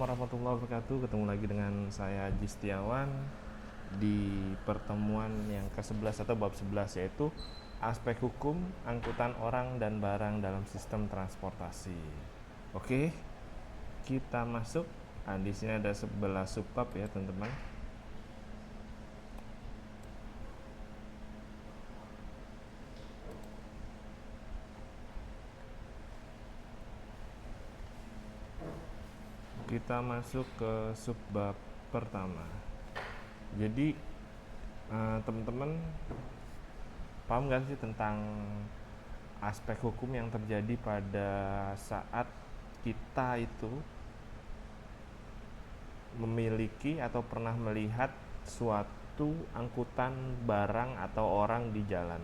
warahmatullahi wabarakatuh. Ketemu lagi dengan saya Haji Setiawan di pertemuan yang ke-11 atau bab 11, yaitu aspek hukum angkutan orang dan barang dalam sistem transportasi. Oke, kita masuk. Di sini ada 11 subbab ya, teman-teman. Kita masuk ke subbab pertama. Jadi teman-teman paham gak sih tentang aspek hukum yang terjadi pada saat kita itu memiliki atau pernah melihat suatu angkutan barang atau orang di jalan?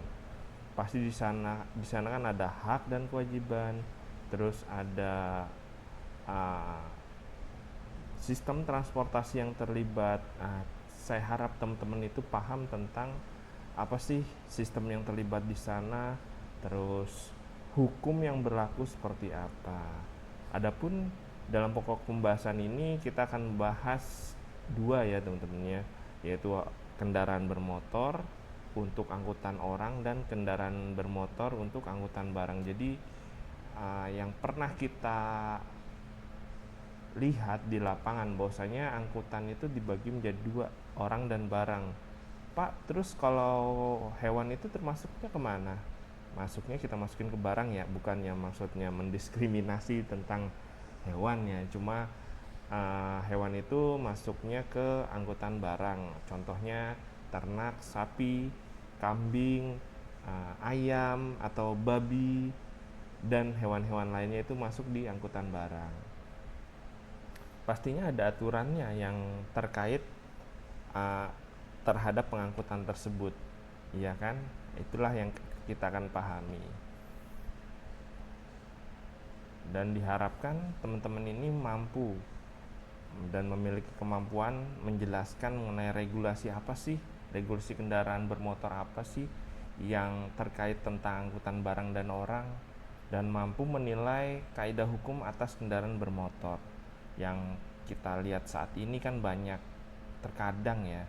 Pasti di sana kan ada hak dan kewajiban, terus ada sistem transportasi yang terlibat. Saya harap teman-teman itu paham tentang apa sih sistem yang terlibat di sana, terus hukum yang berlaku seperti apa. Adapun dalam pokok pembahasan ini kita akan bahas dua ya teman-teman ya, yaitu kendaraan bermotor untuk angkutan orang dan kendaraan bermotor untuk angkutan barang. Jadi yang pernah kita lihat di lapangan bahwasanya angkutan itu dibagi menjadi dua, orang dan barang. Pak, terus kalau hewan itu termasuknya kemana? Masuknya kita masukin ke barang ya, bukannya maksudnya mendiskriminasi tentang hewan ya, cuma hewan itu masuknya ke angkutan barang. Contohnya ternak, sapi, kambing, ayam atau babi, dan hewan-hewan lainnya itu masuk di angkutan barang. Pastinya ada aturannya yang terkait terhadap pengangkutan tersebut, iya kan? Itulah yang kita akan pahami. Dan diharapkan teman-teman ini mampu dan memiliki kemampuan menjelaskan mengenai regulasi apa sih, regulasi kendaraan bermotor apa sih yang terkait tentang angkutan barang dan orang, dan mampu menilai kaidah hukum atas kendaraan bermotor. Yang kita lihat saat ini kan banyak, terkadang ya,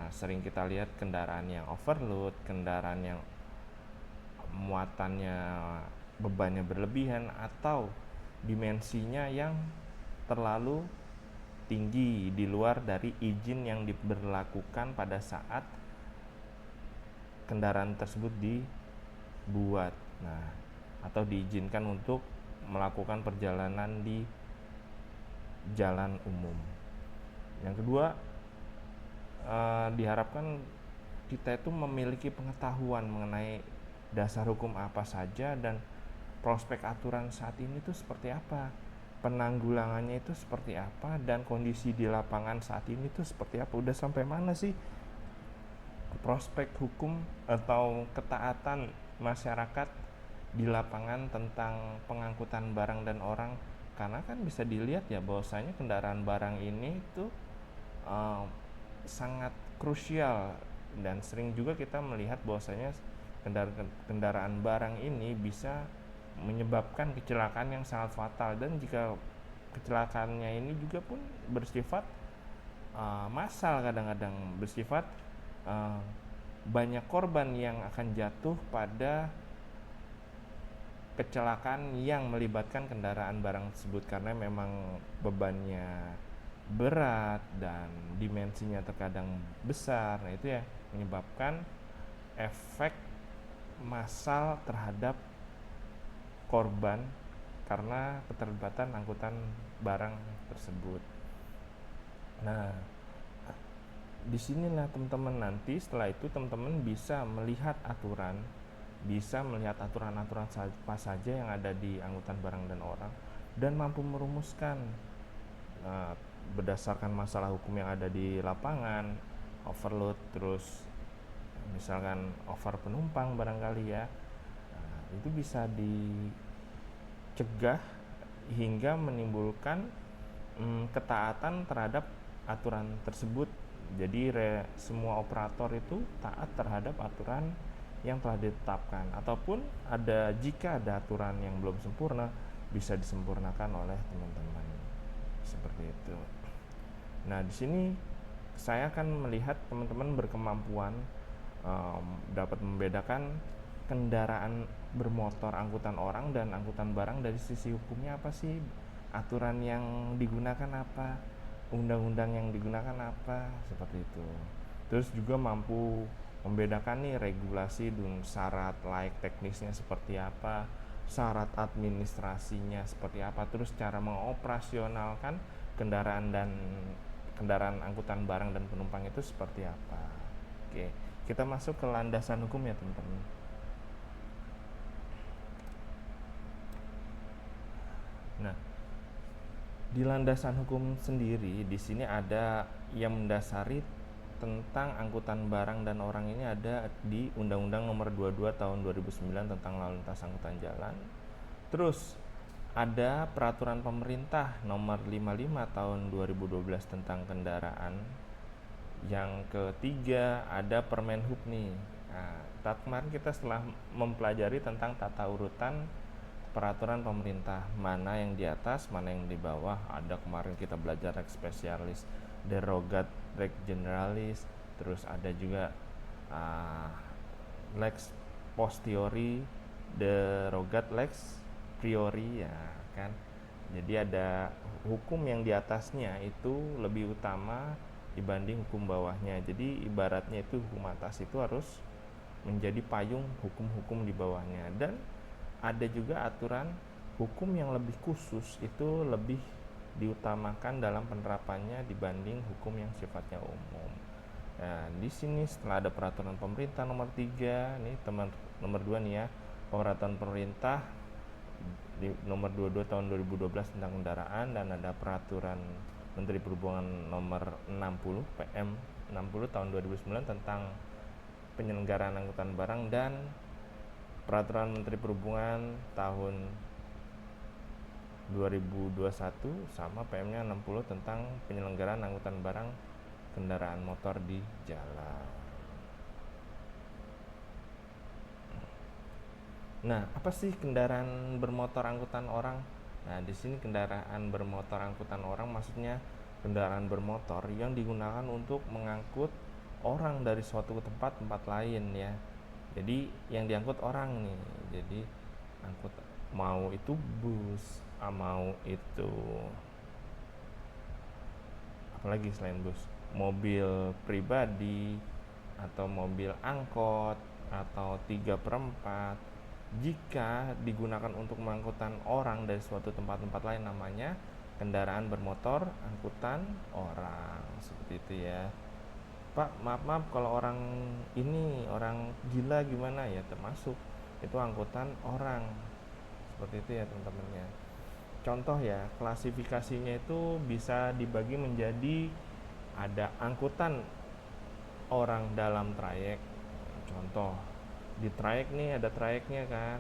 sering kita lihat kendaraan yang overload, kendaraan yang muatannya, bebannya berlebihan, atau dimensinya yang terlalu tinggi di luar dari izin yang diberlakukan pada saat kendaraan tersebut dibuat, atau diizinkan untuk melakukan perjalanan di jalan umum. Yang kedua, diharapkan kita itu memiliki pengetahuan mengenai dasar hukum apa saja dan prospek aturan saat ini itu seperti apa, penanggulangannya itu seperti apa, dan kondisi di lapangan saat ini itu seperti apa. Udah sampai mana sih prospek hukum atau ketaatan masyarakat di lapangan tentang pengangkutan barang dan orang? Karena kan bisa dilihat ya bahwasanya kendaraan barang ini itu sangat krusial, dan sering juga kita melihat bahwasanya kendaraan barang ini bisa menyebabkan kecelakaan yang sangat fatal, dan jika kecelakaannya ini juga pun bersifat massal, kadang-kadang bersifat banyak korban yang akan jatuh pada kecelakaan yang melibatkan kendaraan barang tersebut, karena memang bebannya berat dan dimensinya terkadang besar. Nah, itu ya menyebabkan efek massal terhadap korban karena keterlibatan angkutan barang tersebut. Nah, disinilah teman-teman, nanti setelah itu teman-teman bisa melihat aturan, bisa melihat aturan-aturan apa saja yang ada di angkutan barang dan orang, dan mampu merumuskan berdasarkan masalah hukum yang ada di lapangan, overload, terus misalkan over penumpang barangkali ya, itu bisa dicegah hingga menimbulkan ketaatan terhadap aturan tersebut. Jadi semua operator itu taat terhadap aturan yang telah ditetapkan, ataupun jika ada aturan yang belum sempurna bisa disempurnakan oleh teman-teman. seperti itu. Nah, di sini saya akan melihat teman-teman berkemampuan dapat membedakan kendaraan bermotor angkutan orang dan angkutan barang dari sisi hukumnya apa sih, aturan yang digunakan apa, undang-undang yang digunakan apa, seperti itu. Terus juga mampu membedakan nih regulasi dan syarat layak teknisnya seperti apa, syarat administrasinya seperti apa, terus cara mengoperasionalkan kendaraan angkutan barang dan penumpang itu seperti apa. Oke, kita masuk ke landasan hukum ya teman-teman. Nah, di landasan hukum sendiri di sini ada yang mendasari tentang angkutan barang dan orang ini ada di Undang-Undang Nomor 22 Tahun 2009 tentang lalu lintas angkutan jalan. Terus ada peraturan pemerintah Nomor 55 Tahun 2012 tentang kendaraan. Yang ketiga ada Permenhub nih. Nah, kemarin kita setelah mempelajari tentang tata urutan peraturan pemerintah, mana yang di atas, mana yang di bawah. Ada kemarin kita belajar lex specialis, derogat lex generalis, terus ada juga lex posteriori, derogat lex priori ya kan. Jadi ada hukum yang di atasnya itu lebih utama dibanding hukum bawahnya. Jadi ibaratnya itu hukum atas itu harus menjadi payung hukum-hukum di bawahnya. Dan ada juga aturan hukum yang lebih khusus itu lebih diutamakan dalam penerapannya dibanding hukum yang sifatnya umum. Nah, di sini setelah ada peraturan pemerintah nomor 3, nih teman nomor 2 nih ya, peraturan pemerintah di nomor 22 tahun 2012 tentang kendaraan, dan ada peraturan Menteri Perhubungan nomor 60 PM 60 tahun 2009 tentang penyelenggaraan angkutan barang, dan peraturan Menteri Perhubungan tahun 2021 sama PM-nya 60 tentang penyelenggaraan angkutan barang kendaraan motor di jalan. Nah, apa sih kendaraan bermotor angkutan orang? Nah, di sini kendaraan bermotor angkutan orang maksudnya kendaraan bermotor yang digunakan untuk mengangkut orang dari suatu tempat lain ya. Jadi yang diangkut orang nih. Jadi angkut mau itu bus, mau itu apalagi selain bus, mobil pribadi atau mobil angkot atau 3/4. Jika digunakan untuk mengangkutan orang dari suatu tempat lain namanya kendaraan bermotor angkutan orang. Seperti itu ya. Pak, maaf kalau orang ini orang gila gimana ya, termasuk itu angkutan orang. Seperti itu ya teman-teman ya. Contoh ya, klasifikasinya itu bisa dibagi menjadi ada angkutan orang dalam trayek. Contoh, di trayek nih ada trayeknya kan,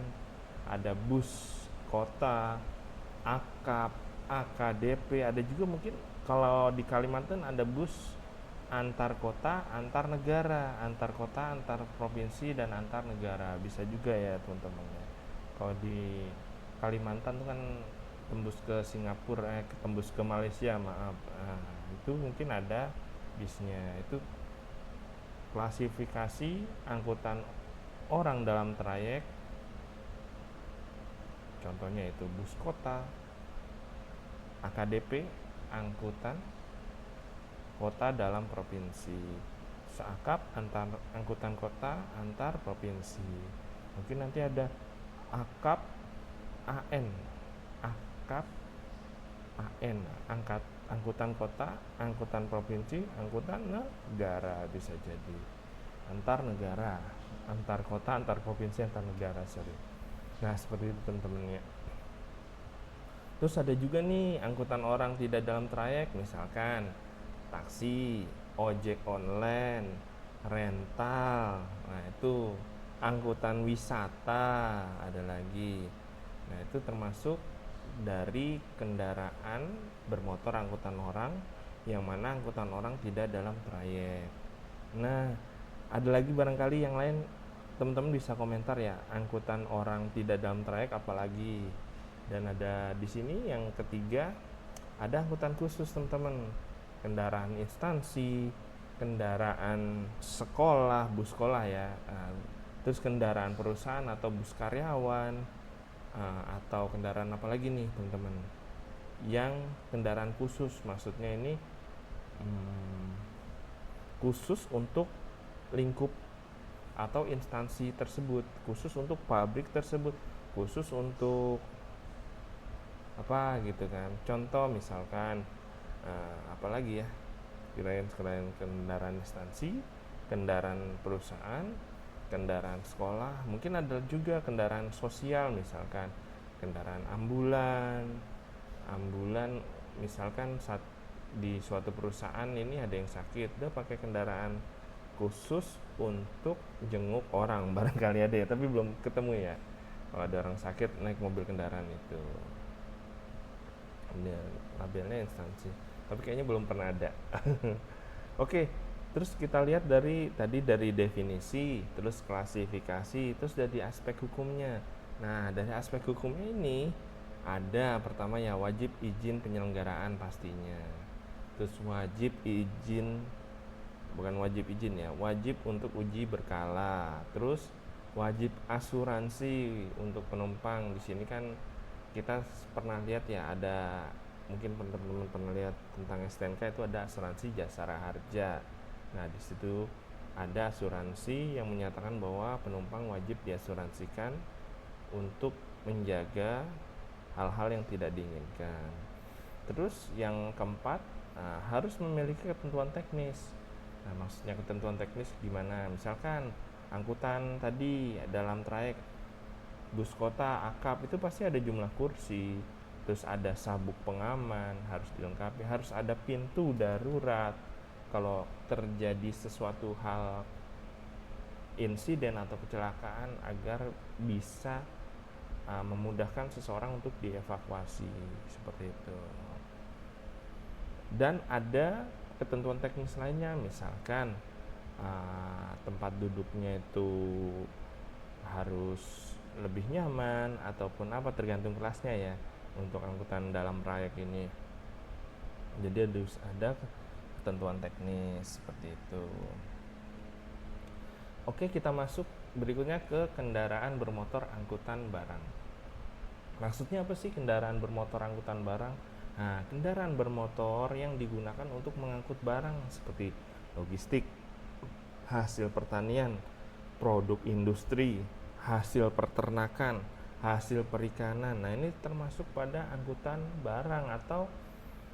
ada bus kota, akap, AKDP, ada juga mungkin kalau di Kalimantan ada bus antar kota, antar negara, antar kota, antar provinsi, dan antar negara, bisa juga ya teman-teman ya. Kalau di Kalimantan tuh kan tembus ke Singapura, tembus ke Malaysia maaf, itu mungkin ada bisnya. Itu klasifikasi angkutan orang dalam trayek, contohnya itu bus kota, AKDP angkutan kota dalam provinsi, seakap antar angkutan kota antar provinsi. Mungkin nanti ada akap AN, akap AN, angkutan kota, angkutan provinsi, angkutan negara, bisa jadi antar negara, antar kota, antar provinsi, antar negara, sorry. Nah, seperti itu teman-teman ya. Terus ada juga nih angkutan orang tidak dalam trayek, misalkan taksi, ojek online, rental. Nah, itu angkutan wisata ada lagi. Nah, itu termasuk dari kendaraan bermotor angkutan orang, yang mana angkutan orang tidak dalam trayek. Nah, ada lagi barangkali yang lain, teman-teman bisa komentar ya, angkutan orang tidak dalam trayek apalagi. Dan ada di sini yang ketiga, Ada angkutan khusus teman-teman, kendaraan instansi, kendaraan sekolah, bus sekolah ya, terus kendaraan perusahaan atau bus karyawan, atau kendaraan apa lagi nih teman-teman, yang kendaraan khusus, maksudnya ini khusus untuk lingkup atau instansi tersebut, khusus untuk pabrik tersebut, khusus untuk apa gitu kan. Contoh misalkan apalagi ya, selain kendaraan instansi, kendaraan perusahaan, kendaraan sekolah, mungkin ada juga kendaraan sosial, misalkan kendaraan ambulan misalkan saat di suatu perusahaan ini ada yang sakit, dia pakai kendaraan khusus untuk jenguk orang. Barangkali ada ya, tapi belum ketemu ya. Kalau ada orang sakit naik mobil kendaraan itu, dia labelnya instansi, tapi kayaknya belum pernah ada. Oke, terus kita lihat dari definisi, terus klasifikasi, terus dari aspek hukumnya. Nah, dari aspek hukumnya ini ada pertama ya, wajib izin penyelenggaraan pastinya. Terus wajib izin, bukan wajib izin ya, wajib untuk uji berkala. Terus wajib asuransi untuk penumpang. Di sini kan kita pernah lihat ya, ada mungkin teman-teman pernah lihat tentang STNK itu ada asuransi jasara harja. Nah, di situ ada asuransi yang menyatakan bahwa penumpang wajib diasuransikan untuk menjaga hal-hal yang tidak diinginkan. Terus yang keempat, harus memiliki ketentuan teknis. Nah, maksudnya ketentuan teknis gimana? Misalkan angkutan tadi dalam trayek bus kota, akap, itu pasti ada jumlah kursi, terus ada sabuk pengaman harus dilengkapi, harus ada pintu darurat kalau terjadi sesuatu hal insiden atau kecelakaan, agar bisa memudahkan seseorang untuk dievakuasi, seperti itu. Dan ada ketentuan teknis lainnya, misalkan tempat duduknya itu harus lebih nyaman ataupun apa, tergantung kelasnya ya, untuk angkutan dalam trayek ini. Jadi harus ada ketentuan teknis seperti itu. Oke, kita masuk berikutnya ke kendaraan bermotor angkutan barang. Maksudnya apa sih kendaraan bermotor angkutan barang? Nah, kendaraan bermotor yang digunakan untuk mengangkut barang seperti logistik, hasil pertanian, produk industri, hasil peternakan, hasil perikanan. Nah, ini termasuk pada angkutan barang atau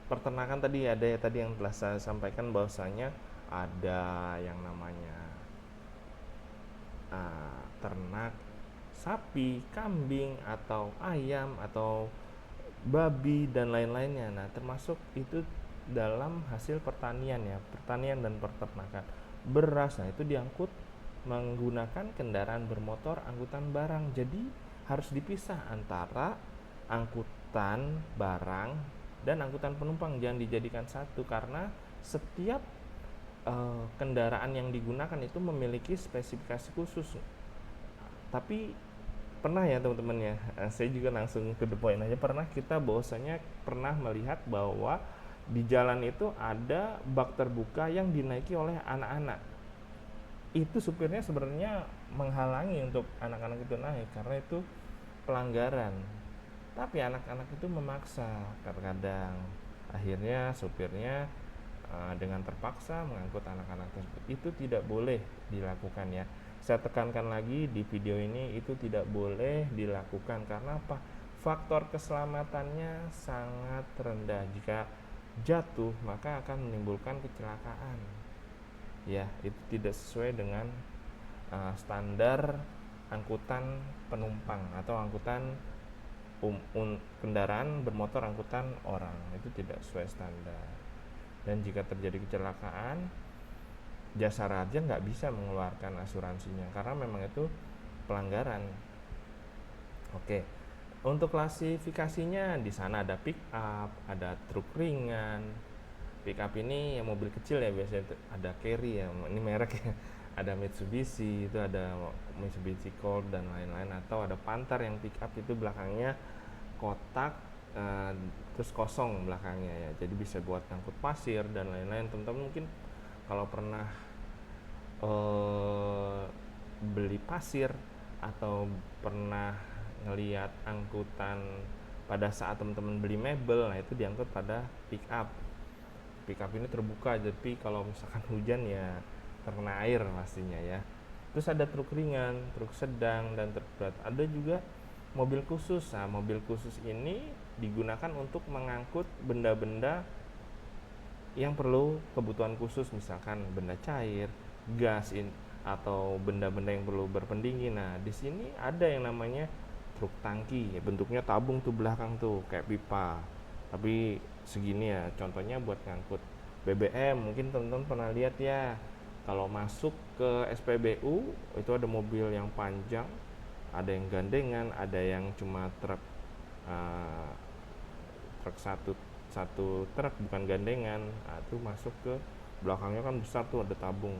peternakan. Tadi ada ya, tadi yang telah saya sampaikan bahwasanya ada yang namanya ternak sapi, kambing, atau ayam, atau babi, dan lain-lainnya. Nah, termasuk itu dalam hasil pertanian ya, pertanian dan peternakan. Beras, nah itu diangkut menggunakan kendaraan bermotor angkutan barang. Jadi harus dipisah antara angkutan barang dan angkutan penumpang, jangan dijadikan satu, karena setiap kendaraan yang digunakan itu memiliki spesifikasi khusus. Tapi pernah ya teman-teman ya, saya juga langsung to the point aja, pernah kita bahwasanya pernah melihat bahwa di jalan itu ada bak terbuka yang dinaiki oleh anak-anak. Itu supirnya sebenarnya menghalangi untuk anak-anak itu naik, karena itu pelanggaran. Tapi anak-anak itu memaksa terkadang. Akhirnya supirnya dengan terpaksa mengangkut anak-anak tersebut. Itu tidak boleh dilakukan ya. Saya tekankan lagi di video ini, itu tidak boleh dilakukan. Karena apa? Faktor keselamatannya sangat rendah. Jika jatuh maka akan menimbulkan kecelakaan. Ya, itu tidak sesuai dengan standar angkutan penumpang atau angkutan kendaraan bermotor angkutan orang. Itu tidak sesuai standar. Dan jika terjadi kecelakaan, jasara harja nggak bisa mengeluarkan asuransinya karena memang itu pelanggaran. Oke, untuk klasifikasinya di sana ada pick up, ada truk ringan. Pick up ini yang mobil kecil ya, biasanya ada carry ya, ini merek ya. Ada Mitsubishi, itu ada Mitsubishi Colt dan lain-lain, atau ada Panther yang pick up itu belakangnya kotak, terus kosong belakangnya ya, jadi bisa buat ngangkut pasir dan lain-lain. Teman-teman mungkin kalau pernah beli pasir atau pernah ngelihat angkutan pada saat teman-teman beli mebel, nah itu diangkut pada pick up. Pick up ini terbuka, jadi kalau misalkan hujan ya terkena air pastinya ya. Terus ada truk ringan, truk sedang, dan truk berat. Ada juga mobil khusus. Nah, mobil khusus ini digunakan untuk mengangkut benda-benda yang perlu kebutuhan khusus, misalkan benda cair, gas, atau benda-benda yang perlu berpendingin. Nah, di sini ada yang namanya truk tangki, bentuknya tabung tuh belakang tuh kayak pipa, tapi segini ya. Contohnya buat ngangkut BBM, mungkin teman-teman pernah lihat ya, kalau masuk ke SPBU itu ada mobil yang panjang, ada yang gandengan, ada yang cuma truk, truk satu truk bukan gandengan. Nah, itu masuk ke belakangnya kan besar tuh, ada tabung.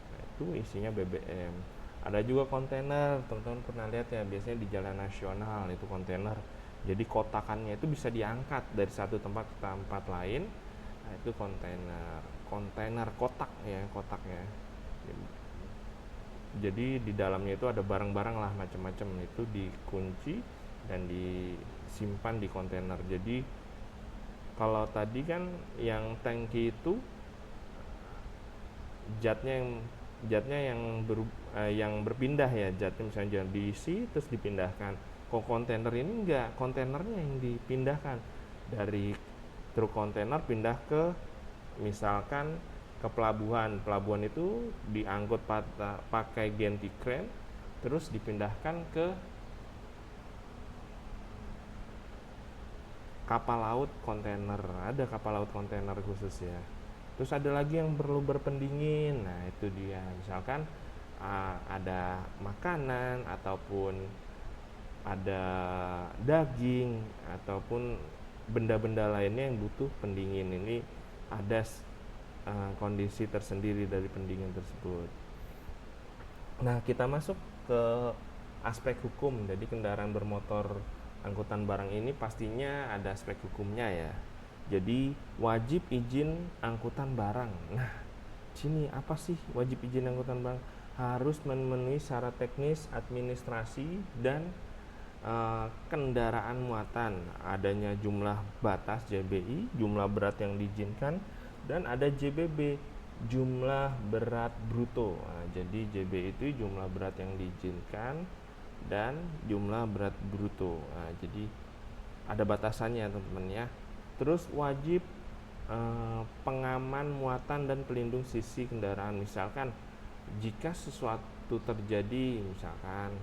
Nah, itu isinya BBM. Ada juga kontainer, teman-teman pernah lihat ya, biasanya di jalan nasional itu kontainer. Jadi kotakannya itu bisa diangkat dari satu tempat ke tempat lain. Nah, itu kontainer. Kontainer kotak ya, kotaknya. Jadi di dalamnya itu ada barang-barang lah macam-macam, itu dikunci dan disimpan di kontainer. Jadi kalau tadi kan yang tangki itu yang berpindah ya, jatnya misalnya jangan diisi terus dipindahkan. Kok kontainer ini enggak, kontainernya yang dipindahkan dari truk kontainer pindah ke misalkan ke pelabuhan. Pelabuhan itu diangkut pakai gantry crane terus dipindahkan ke kapal laut kontainer. Ada kapal laut kontainer khusus ya. Terus ada lagi yang perlu berpendingin. Nah, itu dia. Misalkan ada makanan ataupun ada daging ataupun benda-benda lainnya yang butuh pendingin. Ini ada kondisi tersendiri dari pendingin tersebut. Nah, kita masuk ke aspek hukum. Jadi kendaraan bermotor angkutan barang ini pastinya ada aspek hukumnya ya. Jadi wajib izin angkutan barang. Nah, sini apa sih wajib izin angkutan barang? Harus memenuhi syarat teknis, administrasi, dan kendaraan muatan. Adanya jumlah batas JBI, jumlah berat yang diizinkan, dan ada JBB, jumlah berat bruto. Nah, jadi JBI itu jumlah berat yang diizinkan dan jumlah berat bruto. Nah, jadi ada batasannya teman-teman ya. Terus wajib pengaman muatan dan pelindung sisi kendaraan. Misalkan jika sesuatu terjadi, misalkan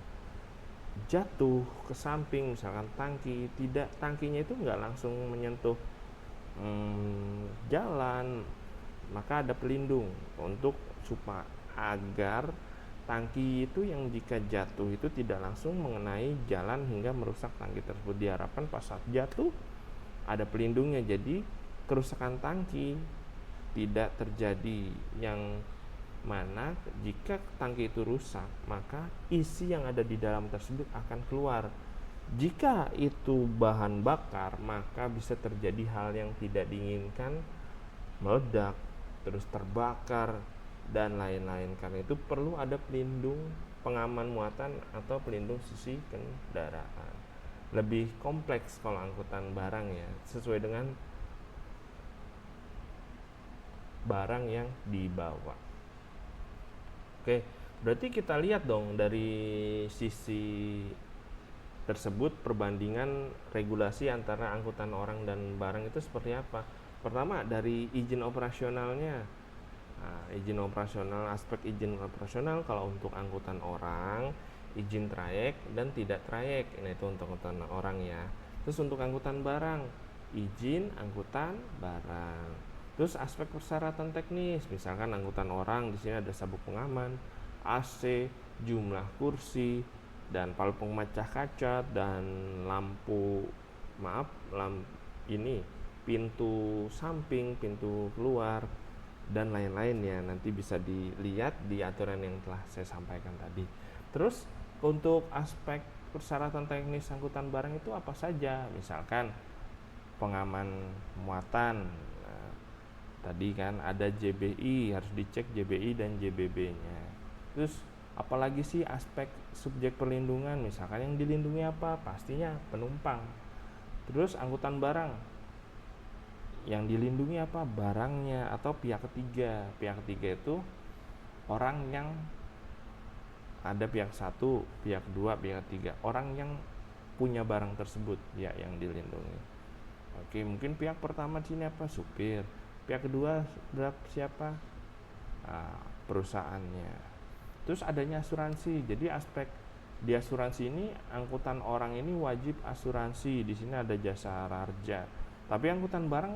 jatuh ke samping, misalkan tangkinya itu nggak langsung menyentuh jalan, maka ada pelindung untuk agar tangki itu yang jika jatuh itu tidak langsung mengenai jalan hingga merusak tangki tersebut. Diharapkan pas saat jatuh ada pelindungnya, jadi kerusakan tangki tidak terjadi, yang mana jika tangki itu rusak maka isi yang ada di dalam tersebut akan keluar. Jika itu bahan bakar maka bisa terjadi hal yang tidak diinginkan, meledak, terus terbakar, dan lain-lain. Karena itu perlu ada pelindung pengaman muatan atau pelindung sisi kendaraan. Lebih kompleks kalau angkutan barang ya, sesuai dengan barang yang dibawa. Oke, berarti kita lihat dong dari sisi tersebut perbandingan regulasi antara angkutan orang dan barang itu seperti apa. Pertama dari izin operasionalnya. Nah, izin operasional, aspek izin operasional kalau untuk angkutan orang, izin trayek dan tidak trayek. Nah, itu untuk angkutan orang ya. Terus untuk angkutan barang, izin angkutan barang. Terus aspek persyaratan teknis, misalkan angkutan orang di sini ada sabuk pengaman, AC, jumlah kursi, dan palu pemecah kaca, dan pintu samping, pintu keluar, dan lain-lain ya. Nanti bisa dilihat di aturan yang telah saya sampaikan tadi. Terus untuk aspek persyaratan teknis angkutan barang itu apa saja? Misalkan pengaman muatan. Nah, tadi kan ada JBI, harus dicek JBI dan JBB-nya. Terus apalagi sih aspek subjek perlindungan, misalkan yang dilindungi apa? Pastinya penumpang. Terus angkutan barang, yang dilindungi apa? Barangnya atau pihak ketiga. Pihak ketiga itu orang yang ada pihak satu, pihak dua, pihak tiga, orang yang punya barang tersebut ya yang dilindungi. Oke, mungkin pihak pertama di sini apa? Supir. Pihak kedua siapa? Perusahaannya. Terus adanya asuransi. Jadi aspek di asuransi ini, angkutan orang ini wajib asuransi. Di sini ada jasa raja. Tapi angkutan barang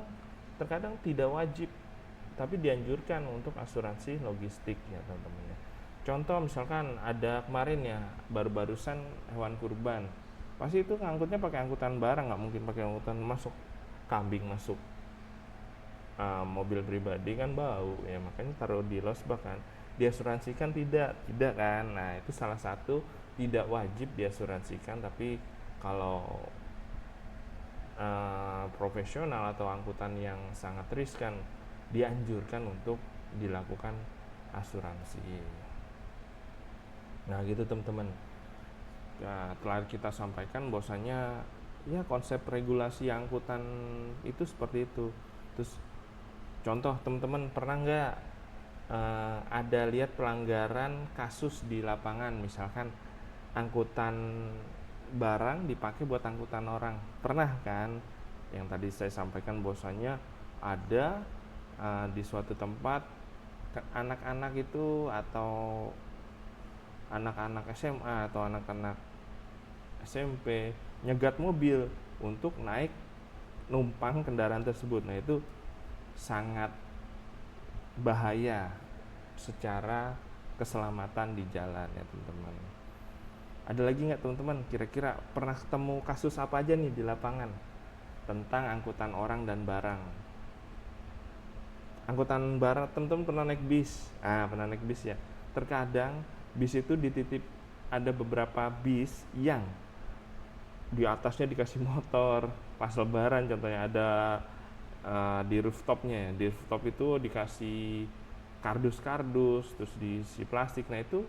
terkadang tidak wajib, tapi dianjurkan untuk asuransi logistik ya teman-teman ya. Contoh misalkan ada kemarin ya baru-barusan hewan kurban, pasti itu ngangkutnya pakai angkutan barang, nggak mungkin pakai angkutan masuk kambing masuk mobil pribadi kan bau ya, makanya taruh di losbak kan. Diasuransikan tidak kan. Nah itu salah satu tidak wajib diasuransikan, tapi kalau profesional atau angkutan yang sangat riskan dianjurkan untuk dilakukan asuransi. Nah gitu teman-teman. Ya, telah kita sampaikan bahwasanya ya konsep regulasi angkutan itu seperti itu. Terus contoh teman-teman pernah nggak ada lihat pelanggaran kasus di lapangan, misalkan angkutan barang dipakai buat angkutan orang, pernah kan? Yang tadi saya sampaikan bahwasanya ada di suatu tempat anak-anak itu atau anak-anak SMA atau anak-anak SMP nyegat mobil untuk naik numpang kendaraan tersebut. Nah itu sangat bahaya secara keselamatan di jalan ya teman-teman. Ada lagi nggak teman-teman kira-kira pernah ketemu kasus apa aja nih di lapangan tentang angkutan orang dan barang? Angkutan barang, teman-teman pernah naik bis? Pernah naik bis ya. Terkadang bis itu dititip, ada beberapa bis yang di atasnya dikasih motor pas lebaran, contohnya ada di rooftopnya. Di rooftop itu dikasih kardus-kardus, terus diisi plastik. Nah itu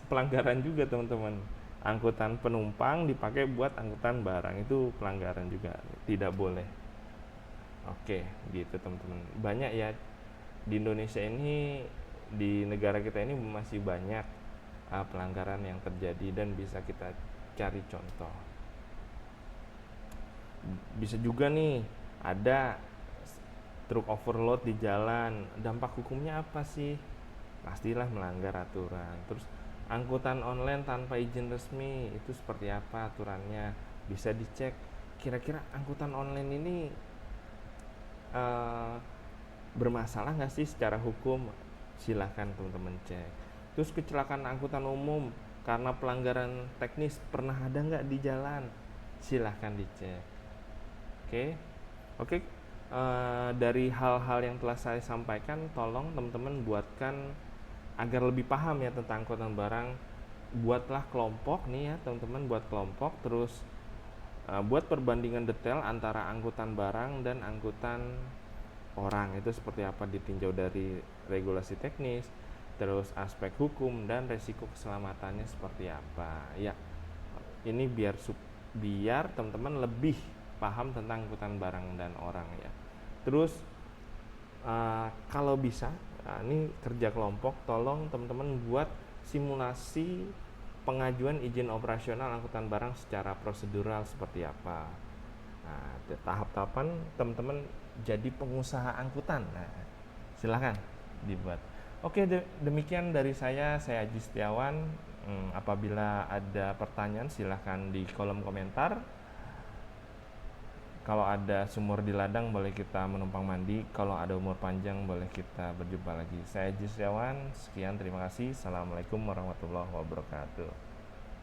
pelanggaran juga teman-teman. Angkutan penumpang dipakai buat angkutan barang, itu pelanggaran juga, tidak boleh. Oke, gitu teman-teman. Banyak ya di Indonesia ini, di negara kita ini masih banyak pelanggaran yang terjadi dan bisa kita cari contoh. Bisa juga nih ada truk overload di jalan, dampak hukumnya apa sih? Pastilah melanggar aturan. Terus angkutan online tanpa izin resmi, itu seperti apa aturannya? Bisa dicek. Kira-kira angkutan online ini bermasalah nggak sih secara hukum? Silahkan teman-teman cek. Terus kecelakaan angkutan umum karena pelanggaran teknis pernah ada nggak di jalan? Silahkan dicek. Oke. Dari hal-hal yang telah saya sampaikan, tolong teman-teman buatkan agar lebih paham ya tentang angkutan barang. Buatlah kelompok nih ya teman-teman, buat kelompok, terus buat perbandingan detail antara angkutan barang dan angkutan orang, itu seperti apa ditinjau dari regulasi teknis, terus aspek hukum dan resiko keselamatannya seperti apa ya. Ini biar teman-teman lebih paham tentang angkutan barang dan orang ya. Terus kalau bisa ini kerja kelompok, tolong teman-teman buat simulasi pengajuan izin operasional angkutan barang secara prosedural seperti apa. Nah, tahap-tahapan teman-teman jadi pengusaha angkutan. Nah, silahkan dibuat. Oke, demikian dari saya Haji Setiawan. Apabila ada pertanyaan silahkan di kolom komentar. Kalau ada sumur di ladang boleh kita menumpang mandi. Kalau ada umur panjang boleh kita berjumpa lagi. Saya Haji Setiawan. Sekian, terima kasih. Assalamualaikum warahmatullahi wabarakatuh.